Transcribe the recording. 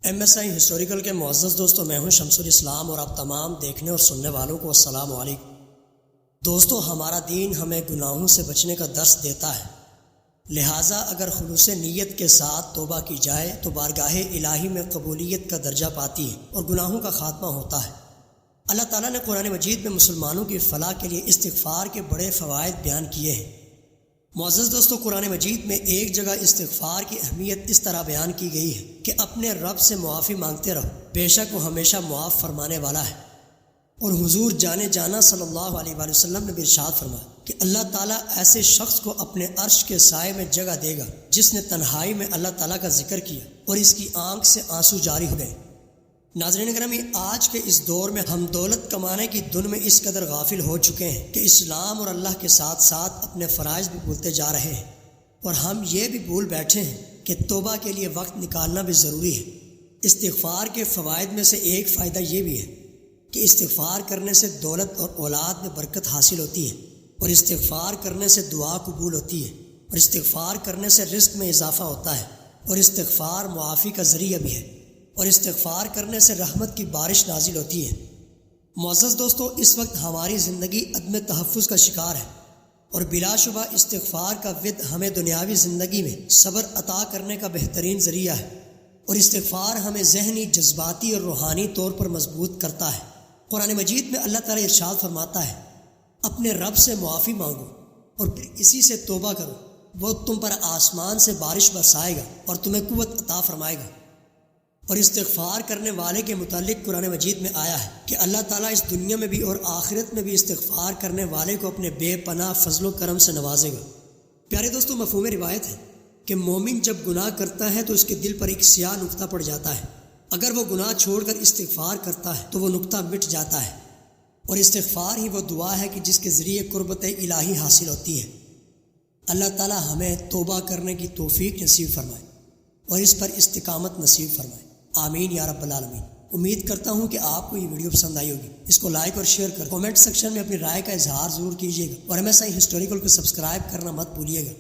M S I historical کے معزز دوستوں، میں ہوں شمس الاسلام اور آپ تمام دیکھنے اور سننے والوں کو السلام علیکم۔ دوستوں، ہمارا دین ہمیں گناہوں سے بچنے کا درس دیتا ہے، لہٰذا اگر خلوص نیت کے ساتھ توبہ کی جائے تو بارگاہ الہی میں قبولیت کا درجہ پاتی ہے اور گناہوں کا خاتمہ ہوتا ہے۔ اللہ تعالیٰ نے قرآن مجید میں مسلمانوں کی فلاح کے لیے استغفار کے بڑے فوائد بیان کیے ہیں۔ معزز دوستو، قرآن مجید میں ایک جگہ استغفار کی اہمیت اس طرح بیان کی گئی ہے کہ اپنے رب سے معافی مانگتے رہو، بے شک وہ ہمیشہ معاف فرمانے والا ہے۔ اور حضور جانے جانا صلی اللہ علیہ وآلہ وسلم نے بھی ارشاد فرمایا کہ اللہ تعالیٰ ایسے شخص کو اپنے عرش کے سائے میں جگہ دے گا جس نے تنہائی میں اللہ تعالیٰ کا ذکر کیا اور اس کی آنکھ سے آنسو جاری ہو گئے۔ ناظرین گرامی، آج کے اس دور میں ہم دولت کمانے کی دھن میں اس قدر غافل ہو چکے ہیں کہ اسلام اور اللہ کے ساتھ ساتھ اپنے فرائض بھی بھولتے جا رہے ہیں، اور ہم یہ بھی بھول بیٹھے ہیں کہ توبہ کے لیے وقت نکالنا بھی ضروری ہے۔ استغفار کے فوائد میں سے ایک فائدہ یہ بھی ہے کہ استغفار کرنے سے دولت اور اولاد میں برکت حاصل ہوتی ہے، اور استغفار کرنے سے دعا قبول ہوتی ہے، اور استغفار کرنے سے رزق میں اضافہ ہوتا ہے، اور استغفار معافی کا ذریعہ بھی ہے، اور استغفار کرنے سے رحمت کی بارش نازل ہوتی ہے۔ معزز دوستو، اس وقت ہماری زندگی عدم تحفظ کا شکار ہے، اور بلا شبہ استغفار کا ود ہمیں دنیاوی زندگی میں صبر عطا کرنے کا بہترین ذریعہ ہے، اور استغفار ہمیں ذہنی، جذباتی اور روحانی طور پر مضبوط کرتا ہے۔ قرآن مجید میں اللہ تعالیٰ ارشاد فرماتا ہے، اپنے رب سے معافی مانگو اور پھر اسی سے توبہ کرو، وہ تم پر آسمان سے بارش برسائے گا اور تمہیں قوت عطا فرمائے گا۔ اور استغفار کرنے والے کے متعلق قرآن مجید میں آیا ہے کہ اللہ تعالیٰ اس دنیا میں بھی اور آخرت میں بھی استغفار کرنے والے کو اپنے بے پناہ فضل و کرم سے نوازے گا۔ پیارے دوستو، مفہوم روایت ہے کہ مومن جب گناہ کرتا ہے تو اس کے دل پر ایک سیاہ نقطہ پڑ جاتا ہے، اگر وہ گناہ چھوڑ کر استغفار کرتا ہے تو وہ نقطہ مٹ جاتا ہے، اور استغفار ہی وہ دعا ہے کہ جس کے ذریعے قربت الہی حاصل ہوتی ہے۔ اللہ تعالیٰ ہمیں توبہ کرنے کی توفیق نصیب فرمائے اور اس پر استقامت نصیب فرمائے، آمین یا رب العالمین۔ امید کرتا ہوں کہ آپ کو یہ ویڈیو پسند آئی ہوگی۔ اس کو لائک اور شیئر کر کومنٹ سیکشن میں اپنی رائے کا اظہار ضرور کیجیے گا، اور ایم ایس آئی ہسٹوریکل کو سبسکرائب کرنا مت بھولیے گا۔